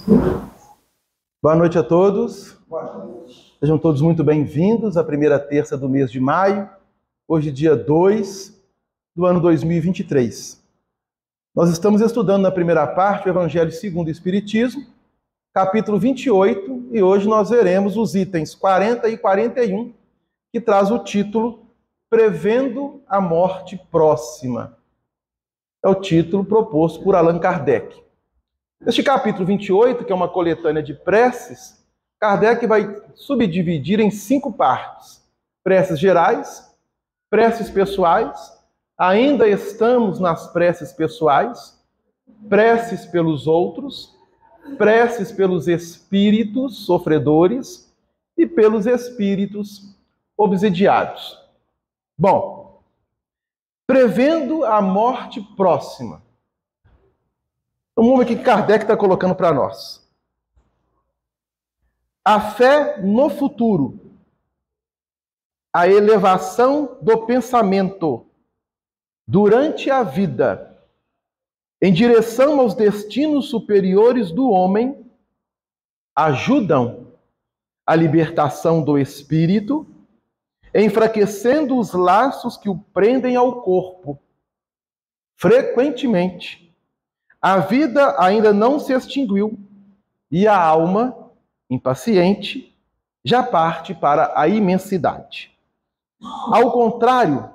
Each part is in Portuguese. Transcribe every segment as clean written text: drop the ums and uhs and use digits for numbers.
Boa noite a todos. Sejam todos muito bem-vindos à primeira terça do mês de maio, hoje dia 2 do ano 2023. Nós estamos estudando na primeira parte o Evangelho segundo o Espiritismo, capítulo 28, e hoje nós veremos os itens 40 e 41, que traz o título Prevendo a Morte Próxima. É o título proposto por Allan Kardec. Neste capítulo 28, que é uma coletânea de preces, Kardec vai subdividir em 5 partes. Preces gerais, preces pessoais, ainda estamos nas preces pessoais, preces pelos outros, preces pelos espíritos sofredores e pelos espíritos obsidiados. Bom, prevendo a morte próxima. Então, vamos ver o que Kardec está colocando para nós. A fé no futuro, a elevação do pensamento durante a vida, em direção aos destinos superiores do homem, ajudam a libertação do espírito, enfraquecendo os laços que o prendem ao corpo. Frequentemente, a vida ainda não se extinguiu e a alma, impaciente, já parte para a imensidade. Ao contrário,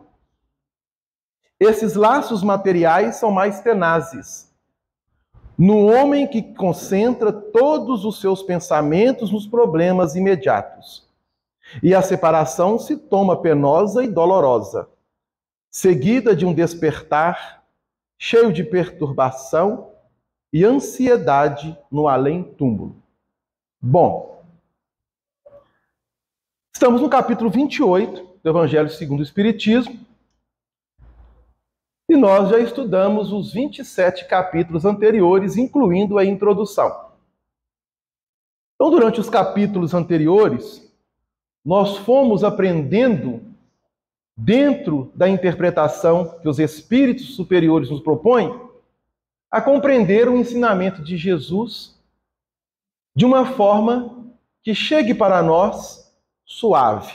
esses laços materiais são mais tenazes. No homem que concentra todos os seus pensamentos nos problemas imediatos. E a separação se toma penosa e dolorosa, seguida de um despertar cheio de perturbação e ansiedade no além-túmulo. Bom, estamos no capítulo 28 do Evangelho segundo o Espiritismo e nós já estudamos os 27 capítulos anteriores, incluindo a introdução. Então, durante os capítulos anteriores, nós fomos aprendendo, dentro da interpretação que os espíritos superiores nos propõem, a compreender o ensinamento de Jesus de uma forma que chegue para nós suave,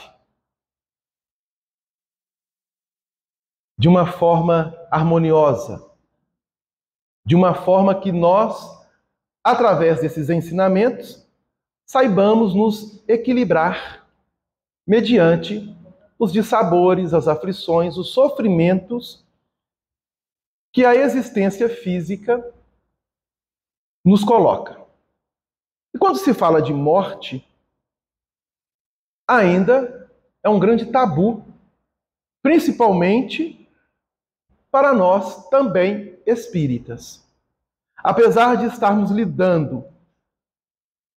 de uma forma harmoniosa, de uma forma que nós, através desses ensinamentos, saibamos nos equilibrar mediante os dissabores, as aflições, os sofrimentos que a existência física nos coloca. E quando se fala de morte, ainda é um grande tabu, principalmente para nós também espíritas. Apesar de estarmos lidando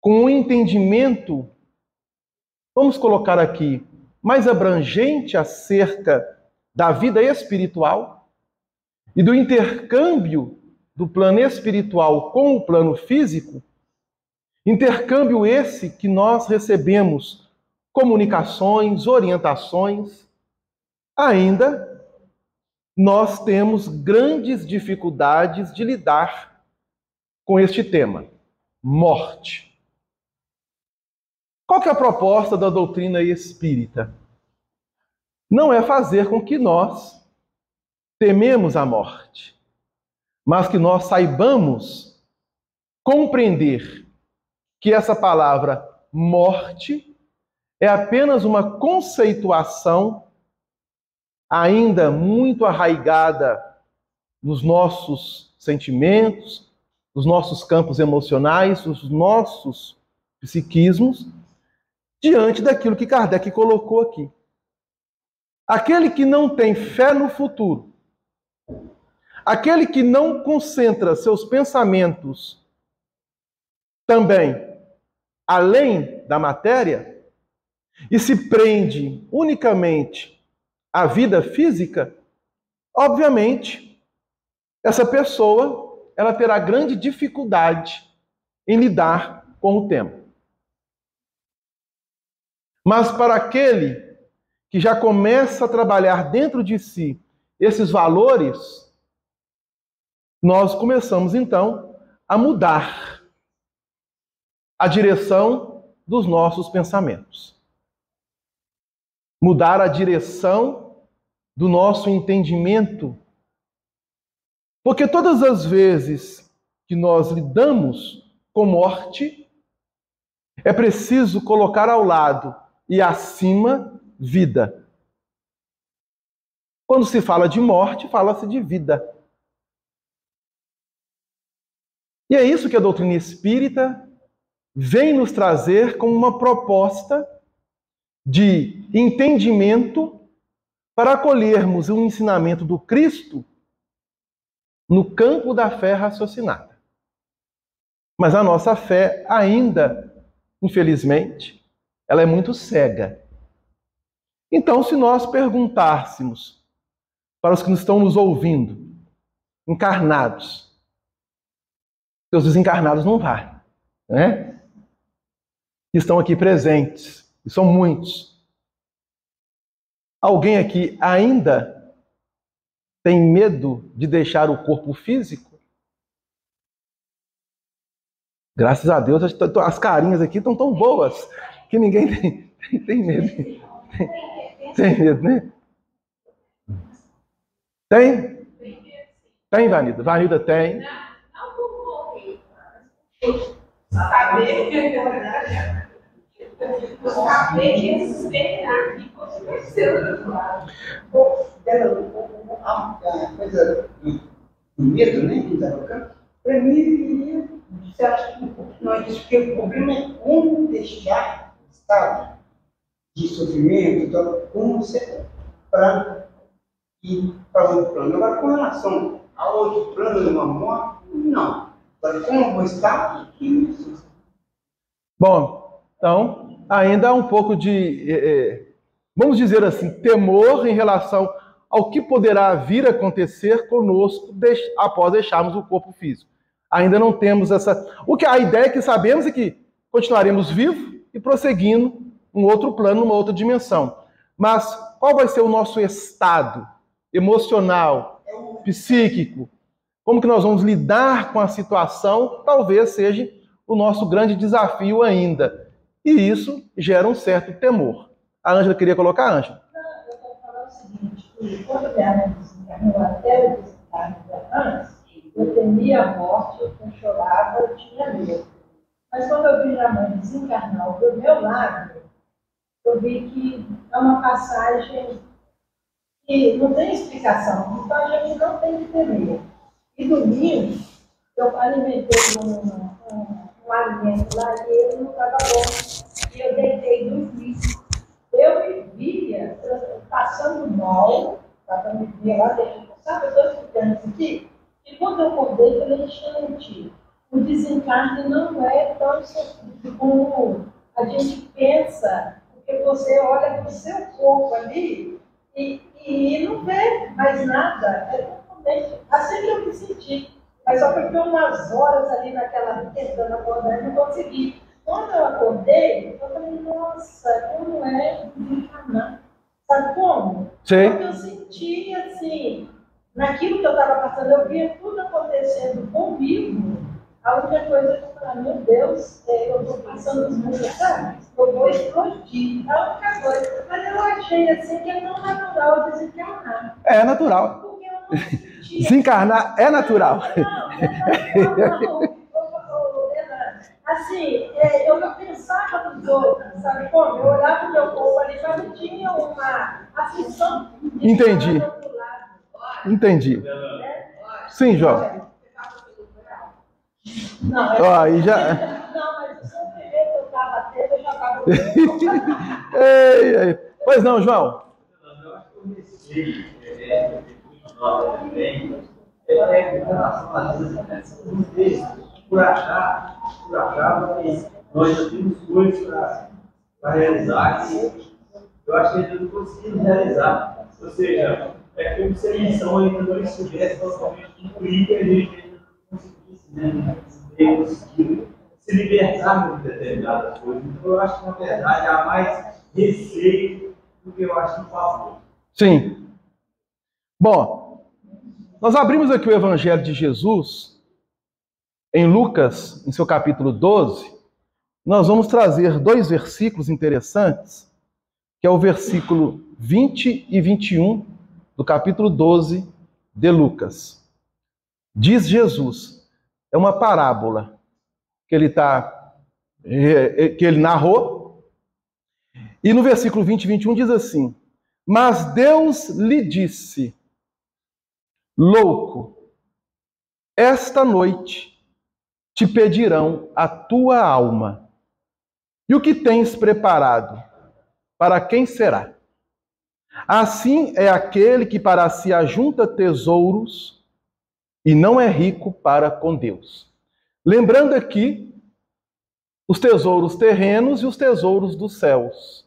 com um entendimento, vamos colocar aqui, mais abrangente acerca da vida espiritual e do intercâmbio do plano espiritual com o plano físico, intercâmbio esse que nós recebemos comunicações, orientações, ainda nós temos grandes dificuldades de lidar com este tema, morte. Qual que é a proposta da doutrina espírita? Não é fazer com que nós tememos a morte, mas que nós saibamos compreender que essa palavra morte é apenas uma conceituação ainda muito arraigada nos nossos sentimentos, nos nossos campos emocionais, nos nossos psiquismos, diante daquilo que Kardec colocou aqui. Aquele que não tem fé no futuro, aquele que não concentra seus pensamentos também além da matéria e se prende unicamente à vida física, obviamente, essa pessoa ela terá grande dificuldade em lidar com o tema. Mas para aquele que já começa a trabalhar dentro de si esses valores, nós começamos então a mudar a direção dos nossos pensamentos. Mudar a direção do nosso entendimento. Porque todas as vezes que nós lidamos com morte, é preciso colocar ao lado e acima vida. Quando se fala de morte, fala-se de vida. E é isso que a doutrina espírita vem nos trazer como uma proposta de entendimento para acolhermos o ensinamento do Cristo no campo da fé raciocinada. Mas a nossa fé ainda, infelizmente, ela é muito cega. Então, se nós perguntássemos para os que estão nos ouvindo, encarnados, os desencarnados não vão, né? Estão aqui presentes, e são muitos. Alguém aqui ainda tem medo de deixar o corpo físico? Graças a Deus, as carinhas aqui estão tão boas que ninguém tem medo. Tem medo, né? Tem? Tem, Vanilda? Vanilda tem. Saber que esperar que aconteceu. A coisa do medo, né? Para mim, você acha que o problema é como deixar o estado de sofrimento, então, como você para ir para outro plano. Agora, com relação a outro plano de uma morte, não. Agora, como eu vou estar, isso. Bom, então, ainda há um pouco de, vamos dizer assim, temor em relação ao que poderá vir a acontecer conosco após deixarmos o corpo físico. Ainda não temos essa... A ideia que sabemos é que continuaremos vivos e prosseguindo um outro plano, uma outra dimensão. Mas qual vai ser o nosso estado emocional, psíquico? Como que nós vamos lidar com a situação? Talvez seja o nosso grande desafio ainda. E isso gera um certo temor. A Ângela queria colocar, Ângela? Não, eu quero falar o seguinte, que quando minha mãe desencarnou, até eu desencarnar antes, eu temia a morte, eu chorava, eu tinha medo. Mas quando eu vi minha mãe desencarnar do meu lado, eu vi que é uma passagem que não tem explicação. Então a gente não tem que temer. E domingo, eu alimentei um alimento lá e ele não estava bom. E eu deitei e dormi. Eu me via passando mal, para me ver lá dentro. Sabe, eu estou explicando isso aqui. E quando eu acordei, eu falei, gente, o desencarne não é tão sofrido como a gente pensa, porque você olha para o seu corpo ali e não vê mais nada. É totalmente assim que eu me senti. Mas só que eu fiquei umas horas ali naquela tentando acordar e não consegui. Quando eu acordei, eu falei, nossa, como é desencarnar? Sabe como? Sim. Porque eu senti assim, naquilo que eu estava passando, eu via tudo acontecendo comigo. A única coisa que eu falei, meu Deus, eu estou passando os mundos, sabe? Eu vou explodir. A única coisa. Mas eu achei assim que é não natural desencarnar. É natural. Porque eu não sentia. Desencarnar é natural. Não. Assim, eu não pensava nos outros, sabe como? Eu olhava o meu corpo ali, mas não tinha uma aflição. Entendi. Entendi. Sim, João. Não, Aí já... não, mas o sofrimento que eu estava tendo, eu já estava... Ei. Pois não, João. Eu acho que eu receio, com relação às vezes, por achar que nós já temos coisas para realizar e eu acho que ainda não conseguimos realizar. Ou seja, é como se a missão ainda não estivesse totalmente cumprida e a gente ainda não conseguisse, né? Conseguir se libertar de determinadas coisas. Então, eu acho que, na verdade, há mais receio do que eu acho em favor. Sim. Bom, nós abrimos aqui o Evangelho de Jesus em Lucas, em seu capítulo 12, nós vamos trazer dois versículos interessantes, que é o versículo 20 e 21 do capítulo 12 de Lucas. Diz Jesus, é uma parábola que ele narrou, e no versículo 20 e 21 diz assim: mas Deus lhe disse, louco, esta noite te pedirão a tua alma, e o que tens preparado, para quem será? Assim é aquele que para si ajunta tesouros e não é rico para com Deus. Lembrando aqui os tesouros terrenos e os tesouros dos céus.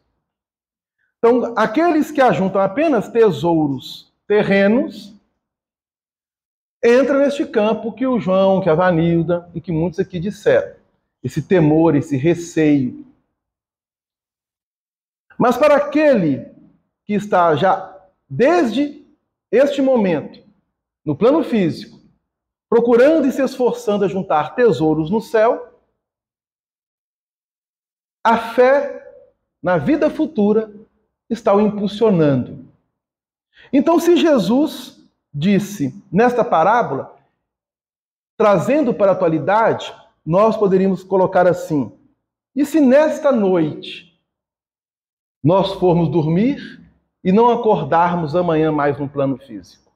Então, aqueles que ajuntam apenas tesouros terrenos, entram neste campo que o João, que a Vanilda e que muitos aqui disseram. Esse temor, esse receio. Mas para aquele que está já desde este momento, no plano físico, procurando e se esforçando a juntar tesouros no céu, a fé na vida futura está o impulsionando. Então, se Jesus disse nesta parábola, trazendo para a atualidade, nós poderíamos colocar assim: e se nesta noite nós formos dormir e não acordarmos amanhã mais no plano físico?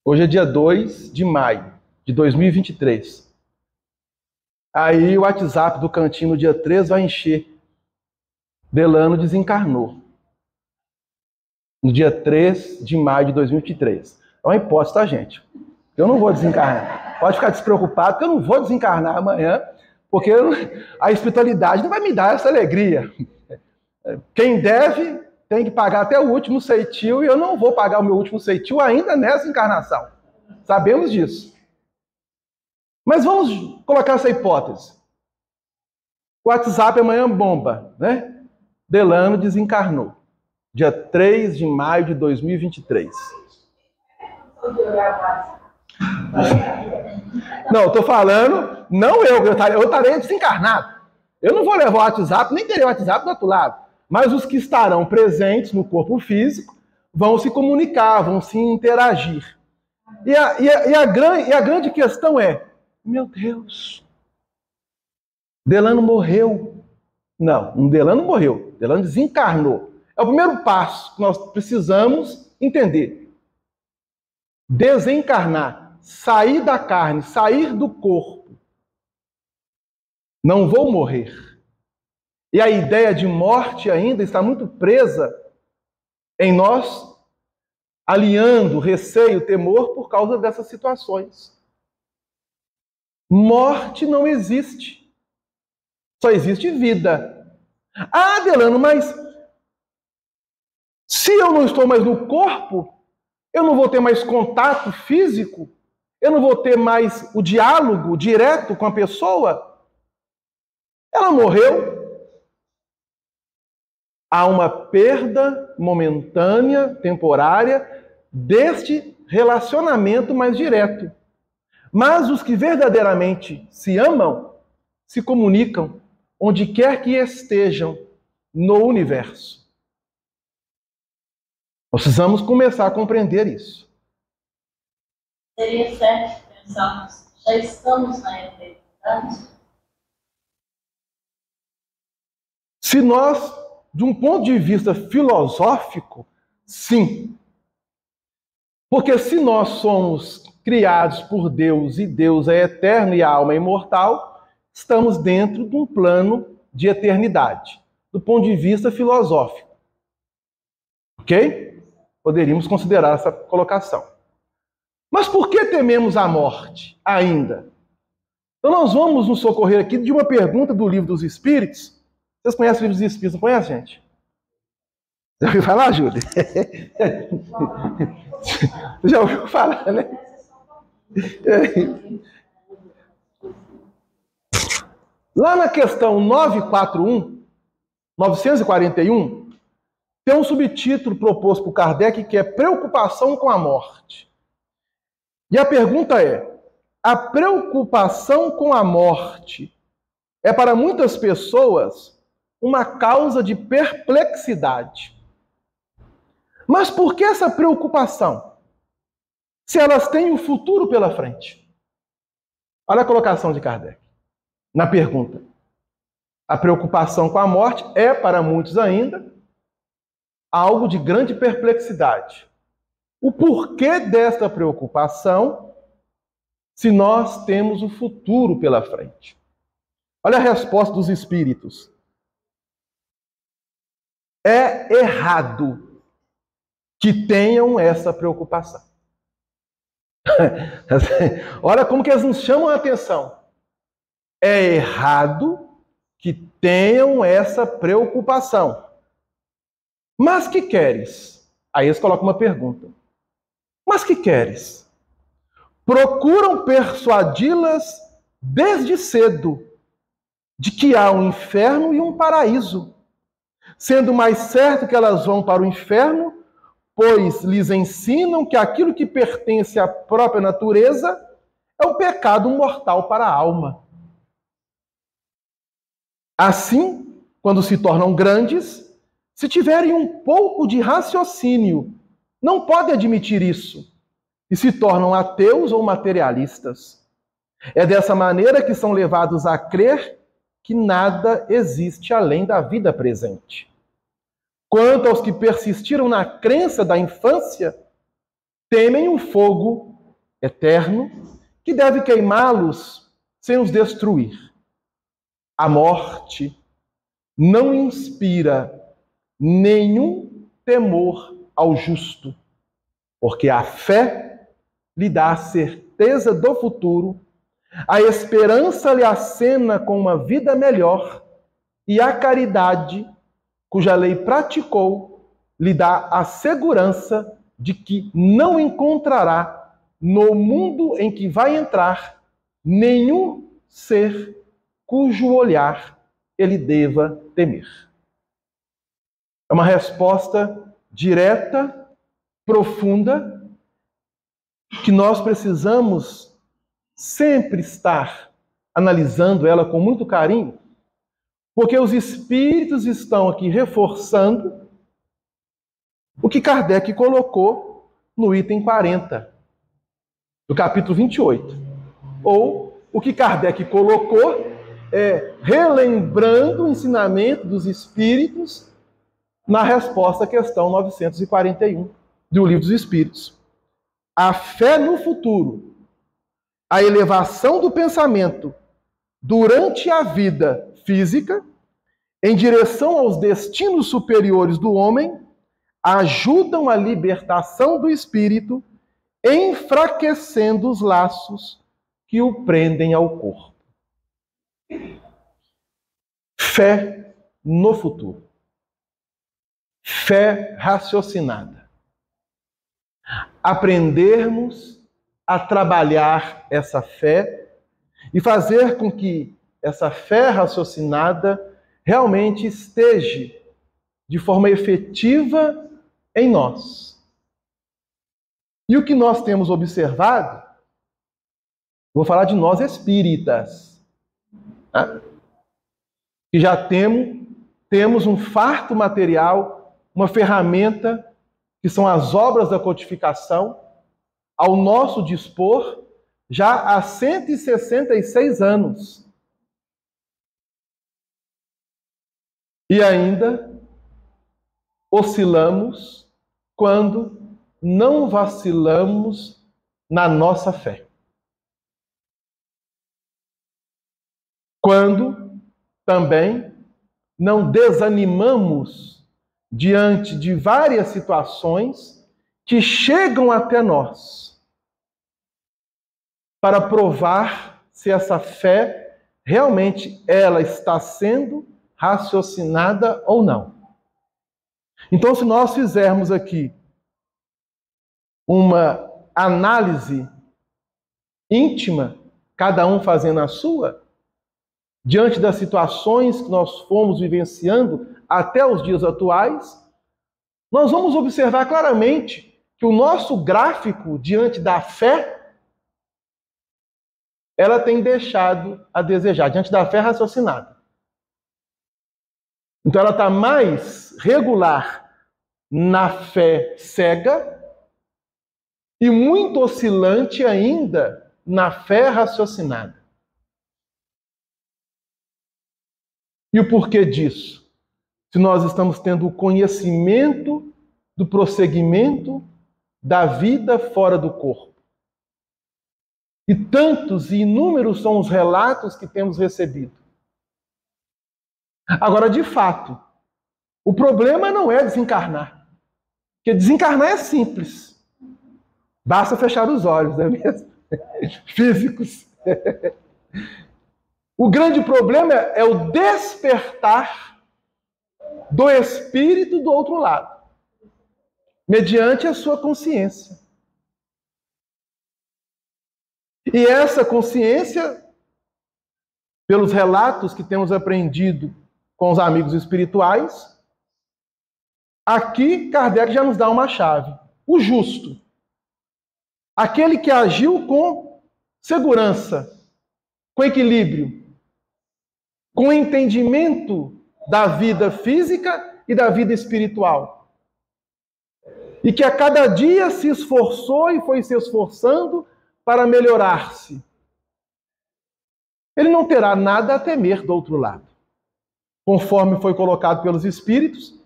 Hoje é dia 2 de maio de 2023. Aí o WhatsApp do cantinho no dia 3 vai encher. Delano desencarnou. No dia 3 de maio de 2023. É uma hipótese, tá, gente? Eu não vou desencarnar. Pode ficar despreocupado, que eu não vou desencarnar amanhã, porque a espiritualidade não vai me dar essa alegria. Quem deve tem que pagar até o último ceitil, e eu não vou pagar o meu último ceitil ainda nessa encarnação. Sabemos disso. Mas vamos colocar essa hipótese. O WhatsApp amanhã bomba, né? Delano desencarnou. Dia 3 de maio de 2023. Não, estou falando, não eu estarei desencarnado. Eu não vou levar o WhatsApp, nem terei o WhatsApp do outro lado. Mas os que estarão presentes no corpo físico vão se comunicar, vão se interagir. E a grande questão é, meu Deus, Delano morreu. Não, Delano morreu, Delano desencarnou. É o primeiro passo que nós precisamos entender. Desencarnar, sair da carne, sair do corpo. Não vou morrer. E a ideia de morte ainda está muito presa em nós, aliando receio, temor por causa dessas situações. Morte não existe. Só existe vida. Ah, Delano, mas se eu não estou mais no corpo, eu não vou ter mais contato físico? Eu não vou ter mais o diálogo direto com a pessoa? Ela morreu. Há uma perda momentânea, temporária, deste relacionamento mais direto. Mas os que verdadeiramente se amam, se comunicam, onde quer que estejam no universo. Nós precisamos começar a compreender isso. Seria certo pensarmos, já estamos na eternidade? Se nós, de um ponto de vista filosófico, sim. Porque se nós somos criados por Deus e Deus é eterno e a alma é imortal, estamos dentro de um plano de eternidade, do ponto de vista filosófico. Ok? Poderíamos considerar essa colocação. Mas por que tememos a morte ainda? Então nós vamos nos socorrer aqui de uma pergunta do Livro dos Espíritos. Vocês conhecem o Livro dos Espíritos, não conhecem, gente? Já ouviu falar, Júlia? Você já ouviu falar, né? Lá na questão 941, tem um subtítulo proposto por Kardec que é Preocupação com a Morte. E a pergunta é: a preocupação com a morte é para muitas pessoas uma causa de perplexidade. Mas por que essa preocupação? Se elas têm o futuro pela frente. Olha a colocação de Kardec na pergunta. A preocupação com a morte é, para muitos ainda, algo de grande perplexidade. O porquê desta preocupação se nós temos o futuro pela frente? Olha a resposta dos espíritos. É errado que tenham essa preocupação. Olha como que eles nos chamam a atenção. É errado que tenham essa preocupação. Mas que queres? Aí eles colocam uma pergunta. Mas que queres? Procuram persuadi-las desde cedo de que há um inferno e um paraíso, sendo mais certo que elas vão para o inferno, pois lhes ensinam que aquilo que pertence à própria natureza é o pecado mortal para a alma. Assim, quando se tornam grandes, se tiverem um pouco de raciocínio, não podem admitir isso e se tornam ateus ou materialistas. É dessa maneira que são levados a crer que nada existe além da vida presente. Quanto aos que persistiram na crença da infância, temem um fogo eterno que deve queimá-los sem os destruir. A morte não inspira nenhum temor ao justo, porque a fé lhe dá a certeza do futuro, a esperança lhe acena com uma vida melhor e a caridade, cuja lei praticou, lhe dá a segurança de que não encontrará no mundo em que vai entrar nenhum ser cujo olhar ele deva temer. É uma resposta direta, profunda, que nós precisamos sempre estar analisando ela com muito carinho, porque os espíritos estão aqui reforçando o que Kardec colocou no item 40 do capítulo 28. Ou o que Kardec colocou relembrando o ensinamento dos espíritos na resposta à questão 941 do Livro dos Espíritos. A fé no futuro, a elevação do pensamento durante a vida física, em direção aos destinos superiores do homem, ajudam a libertação do espírito, enfraquecendo os laços que o prendem ao corpo. Fé no futuro. Fé raciocinada. Aprendermos a trabalhar essa fé e fazer com que essa fé raciocinada realmente esteja de forma efetiva em nós. E o que nós temos observado, vou falar de nós espíritas, que já temos um farto material, uma ferramenta, que são as obras da codificação, ao nosso dispor, já há 166 anos. E ainda oscilamos quando não vacilamos na nossa fé. Quando também não desanimamos diante de várias situações que chegam até nós para provar se essa fé realmente ela está sendo raciocinada ou não. Então, se nós fizermos aqui uma análise íntima, cada um fazendo a sua, diante das situações que nós fomos vivenciando até os dias atuais, nós vamos observar claramente que o nosso gráfico diante da fé ela tem deixado a desejar, diante da fé raciocinada. Então ela está mais regular na fé cega e muito oscilante ainda na fé raciocinada. E o porquê disso? Se nós estamos tendo o conhecimento do prosseguimento da vida fora do corpo. E tantos e inúmeros são os relatos que temos recebido. Agora, de fato, o problema não é desencarnar. Porque desencarnar é simples. Basta fechar os olhos, não é mesmo? Físicos. O grande problema é o despertar do espírito do outro lado, mediante a sua consciência. E essa consciência, pelos relatos que temos aprendido com os amigos espirituais, aqui Kardec já nos dá uma chave. O justo. Aquele que agiu com segurança, com equilíbrio, com entendimento da vida física e da vida espiritual. E que a cada dia se esforçou e foi se esforçando para melhorar-se. Ele não terá nada a temer do outro lado. Conforme foi colocado pelos Espíritos,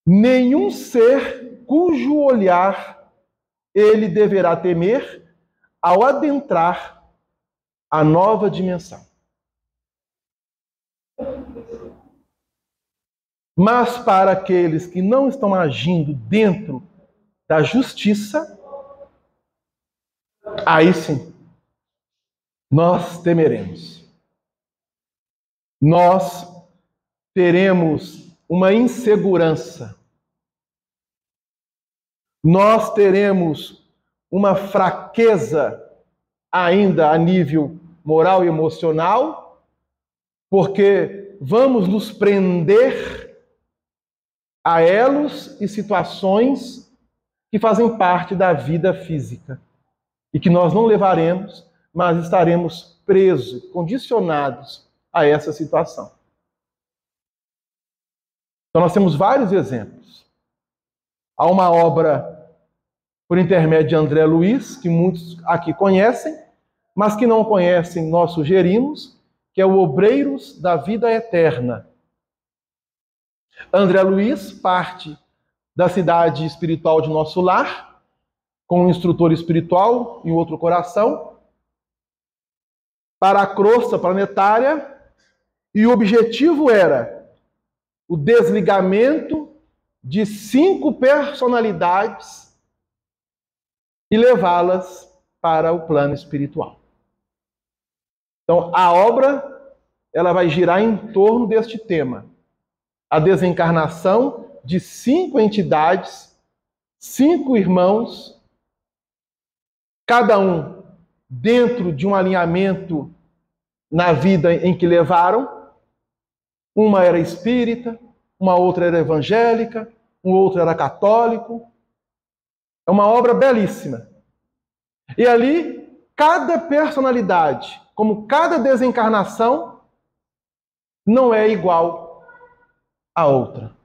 nenhum ser cujo olhar ele deverá temer ao adentrar a nova dimensão. Mas para aqueles que não estão agindo dentro da justiça, aí sim, nós temeremos. Nós teremos uma insegurança. Nós teremos uma fraqueza ainda a nível moral e emocional, porque vamos nos prender a elos e situações que fazem parte da vida física e que nós não levaremos, mas estaremos presos, condicionados a essa situação. Então nós temos vários exemplos. Há uma obra por intermédio de André Luiz, que muitos aqui conhecem, mas que não conhecem, nós sugerimos, que é o Obreiros da Vida Eterna. André Luiz parte da cidade espiritual de Nosso Lar, com um instrutor espiritual e outro coração, para a crosta planetária, e o objetivo era o desligamento de 5 personalidades e levá-las para o plano espiritual. Então, a obra ela vai girar em torno deste tema. A desencarnação de 5 entidades, 5 irmãos, cada um dentro de um alinhamento na vida em que levaram. Uma era espírita, uma outra era evangélica, um outro era católico. É uma obra belíssima. E ali, cada personalidade, como cada desencarnação, não é igual à outra.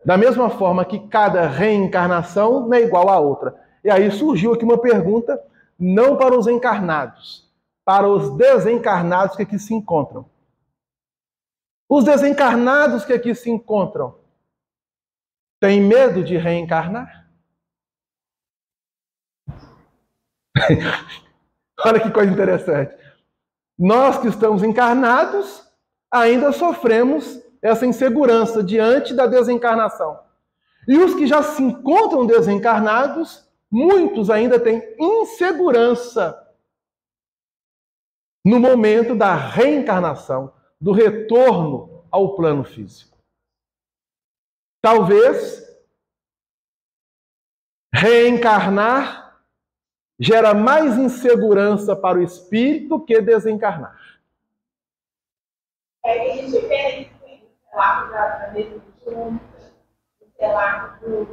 Da mesma forma que cada reencarnação não é igual à outra. E aí surgiu aqui uma pergunta, não para os encarnados, para os desencarnados que aqui se encontram. Os desencarnados que aqui se encontram têm medo de reencarnar? Olha que coisa interessante. Nós que estamos encarnados ainda sofremos essa insegurança diante da desencarnação. E os que já se encontram desencarnados, muitos ainda têm insegurança no momento da reencarnação, do retorno ao plano físico. Talvez reencarnar gera mais insegurança para o espírito que desencarnar. É isso que é lá da mediunidade, lá do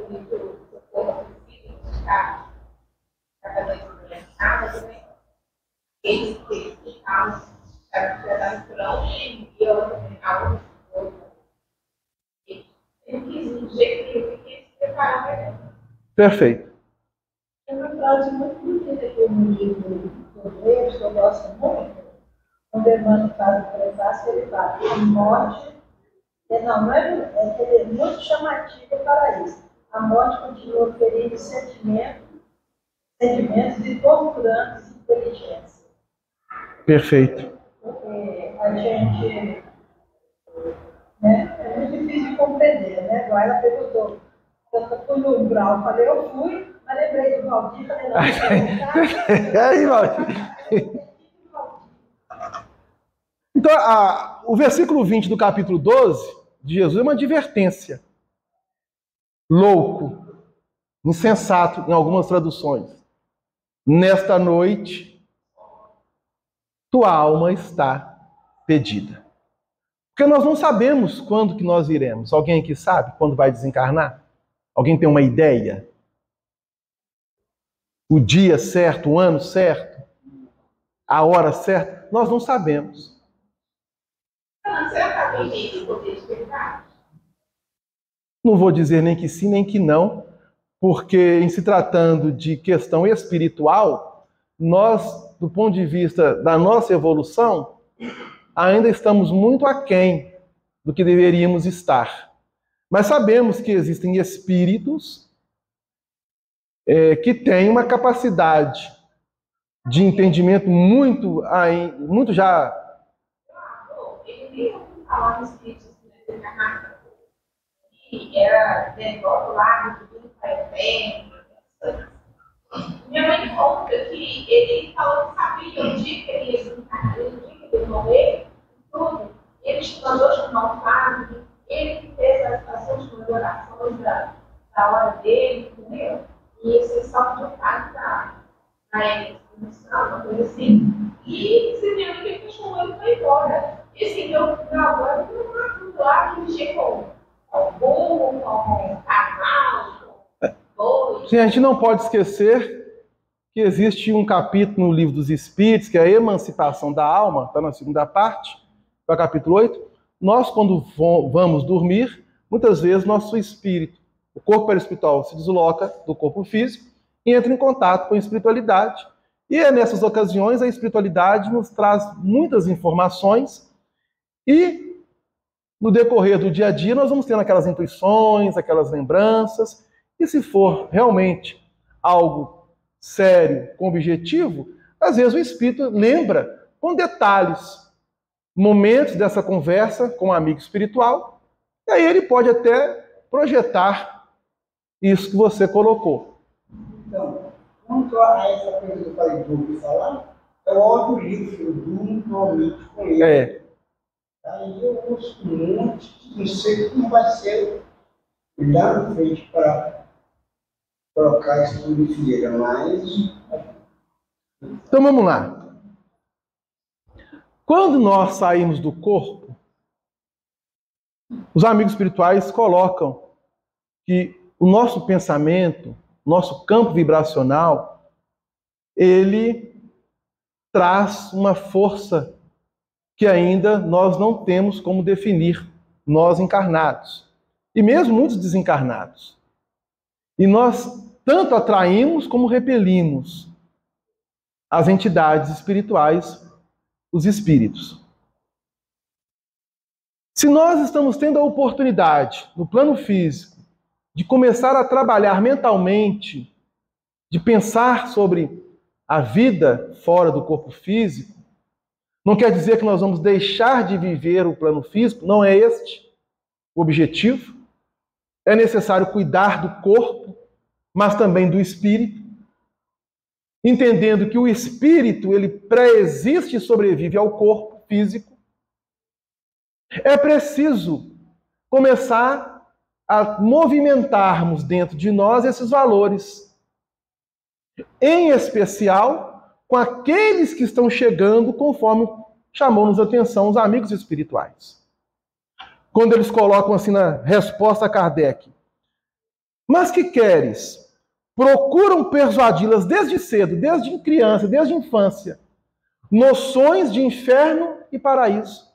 corpo físico, cada dois nada também. eles ficavam pronto e eu ficava eu quis do jeito que eu quis preparar. Perfeito. Tem uma frase muito bonita aqui no livro do Deus, que eu gosto muito, quando Emmanuel faz o prefácio, ele fala: a morte, é muito chamativo para isso. A morte continua ferindo sentimentos e torturando inteligência. Perfeito. Porque a gente, né, é muito difícil de compreender, né? Igual ela perguntou, eu fui no umbral, falei, eu fui, mas lembrei do Valdir, falei, não, aí, Valdir. Então, o versículo 20 do capítulo 12 de Jesus é uma advertência. Louco, insensato, em algumas traduções. Nesta noite, tua alma está pedida. Porque nós não sabemos quando que nós iremos. Alguém aqui sabe quando vai desencarnar? Alguém tem uma ideia? O dia certo, o ano certo? A hora certa? Nós não sabemos. Não vou dizer nem que sim, nem que não, porque em se tratando de questão espiritual, nós, do ponto de vista da nossa evolução, ainda estamos muito aquém do que deveríamos estar. Mas sabemos que existem espíritos que têm uma capacidade de entendimento muito já... Ele falar nos espíritos que era devoto lá, do tudo faz bem. Minha mãe conta que ele falou que sabia o dia que ele ia desencarnar, o dia que ele ia morrer, tudo. Ele te mandou chamar o padre, ele fez as últimas orações da hora dele, entendeu? E esse só de um padre para ele, uma coisa assim. E você viu que ele chamou ele foi embora. E assim, meu avô foi tudo lá que mexia com o burro, com o cavalo, com boi. Sim, a gente não pode esquecer que existe um capítulo no Livro dos Espíritos, que é a emancipação da alma, está na segunda parte, que é o capítulo 8. Nós, quando vamos dormir, muitas vezes nosso espírito, o corpo perispiritual, se desloca do corpo físico e entra em contato com a espiritualidade. E é nessas ocasiões a espiritualidade nos traz muitas informações e no decorrer do dia a dia nós vamos tendo aquelas intuições, aquelas lembranças, e se for realmente algo sério, com objetivo, às vezes o espírito lembra com detalhes momentos dessa conversa com um amigo espiritual, e aí ele pode até projetar isso que você colocou. Então, quanto a essa coisa que eu falei de ouvir falar, eu olho o livro, eu durmo normalmente com ele. Aí eu ouço um monte, não sei como vai ser lá na frente para colocar isso tudo em fileira, mas... Então vamos lá. Quando nós saímos do corpo, os amigos espirituais colocam que o nosso pensamento, nosso campo vibracional, ele traz uma força que ainda nós não temos como definir, nós encarnados, e mesmo muitos desencarnados. E nós tanto atraímos como repelimos as entidades espirituais, os espíritos. Se nós estamos tendo a oportunidade, no plano físico, de começar a trabalhar mentalmente, de pensar sobre a vida fora do corpo físico, não quer dizer que nós vamos deixar de viver o plano físico, não é este o objetivo. É necessário cuidar do corpo, mas também do espírito, entendendo que o espírito, ele pré-existe e sobrevive ao corpo físico. É preciso começar a movimentarmos dentro de nós esses valores, em especial com aqueles que estão chegando, conforme chamou-nos a atenção os amigos espirituais. Quando eles colocam assim na resposta a Kardec: mas que queres? Procuram persuadi-las desde cedo, desde criança, desde infância, noções de inferno e paraíso,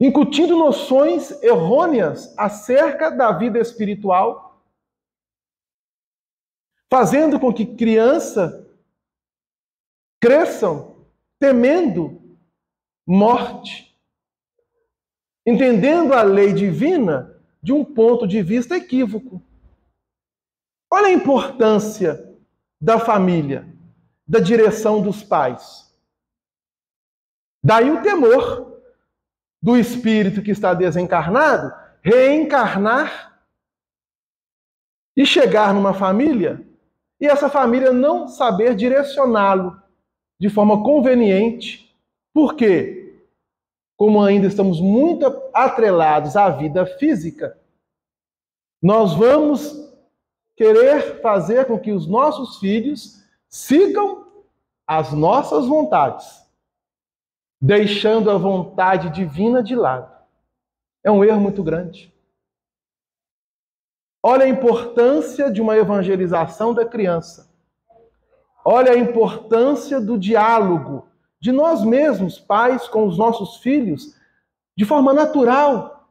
incutindo noções errôneas acerca da vida espiritual, fazendo com que crianças cresçam temendo morte, entendendo a lei divina de um ponto de vista equívoco. Olha a importância da família, da direção dos pais. Daí o temor do espírito que está desencarnado reencarnar e chegar numa família e essa família não saber direcioná-lo de forma conveniente. Por quê? Como ainda estamos muito atrelados à vida física, nós vamos querer fazer com que os nossos filhos sigam as nossas vontades, deixando a vontade divina de lado. É um erro muito grande. Olha a importância de uma evangelização da criança. Olha a importância do diálogo de nós mesmos, pais, com os nossos filhos, de forma natural,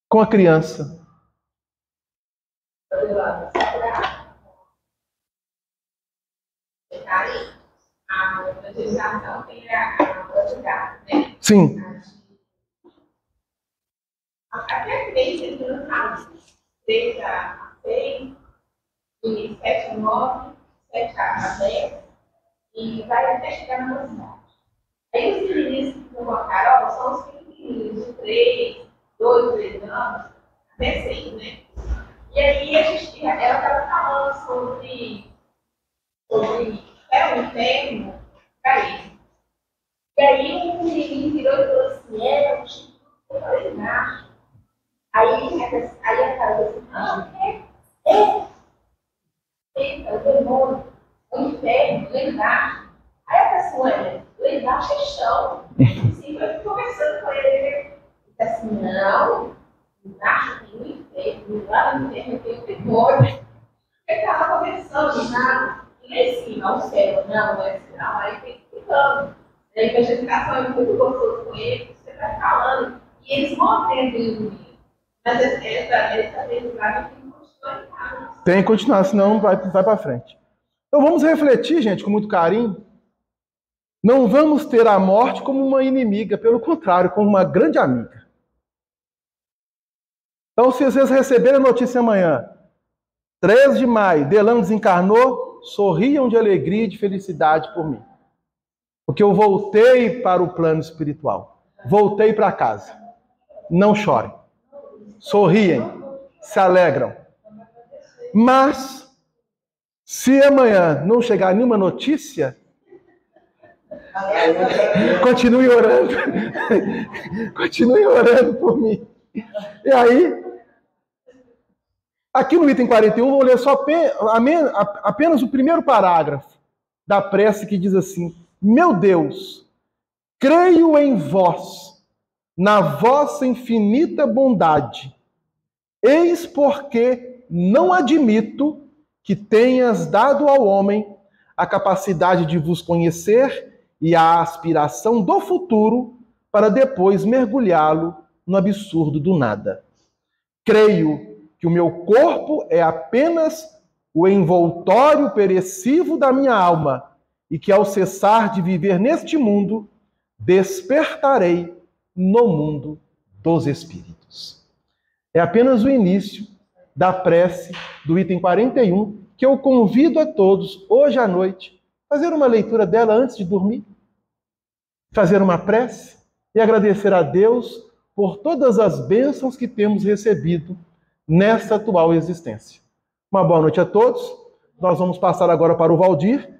com a criança. A evangelização tem a velocidade, né? Sim. Até 3 anos atrás, 3 a 6, e 7 a 9, 7 a 10, e vai até chegar na velocidade. Aí os meninos, como a Carol, são os meninos de 3, 2, 3 anos, até 6, né? E aí ela estava falando sobre o inferno para ele. E aí o menino virou e falou assim, eu falei, não. Aí a Carol disse, não, o demônio, o inferno, lá embaixo. Aí a pessoa, lá embaixo é chão. Assim, eu fui conversando com ele, disse assim, não, embaixo tem o inferno, lá no inferno tem o demônio. Ele estava conversando, nada. E lá em cima, o céu, não é assim, não, aí tem que ficando. A evangelização é muito gostoso com ele, você vai falando, e eles vão aprendendo isso. Mas essa aprendizagem tem que continuar. Tem que continuar, senão vai para frente. Então vamos refletir, gente, com muito carinho. Não vamos ter a morte como uma inimiga, pelo contrário, como uma grande amiga. Então, se vocês receberem a notícia amanhã, 13 de maio, Delano desencarnou, sorriam de alegria e de felicidade por mim. Porque eu voltei para o plano espiritual. Voltei para casa. Não chorem. Sorriem. Se alegram. Mas, se amanhã não chegar nenhuma notícia, continue orando. Continue orando por mim. E aí, aqui no item 41, vou ler só apenas o primeiro parágrafo da prece que diz assim: meu Deus, creio em vós, na vossa infinita bondade. Eis porque não admito que tenhas dado ao homem a capacidade de vos conhecer e a aspiração do futuro para depois mergulhá-lo no absurdo do nada. Creio que o meu corpo é apenas o envoltório perecível da minha alma e que ao cessar de viver neste mundo, despertarei no mundo dos espíritos. É apenas o início da prece do item 41, que eu convido a todos, hoje à noite, fazer uma leitura dela antes de dormir, fazer uma prece e agradecer a Deus por todas as bênçãos que temos recebido nessa atual existência. Uma boa noite a todos. Nós vamos passar agora para o Valdir,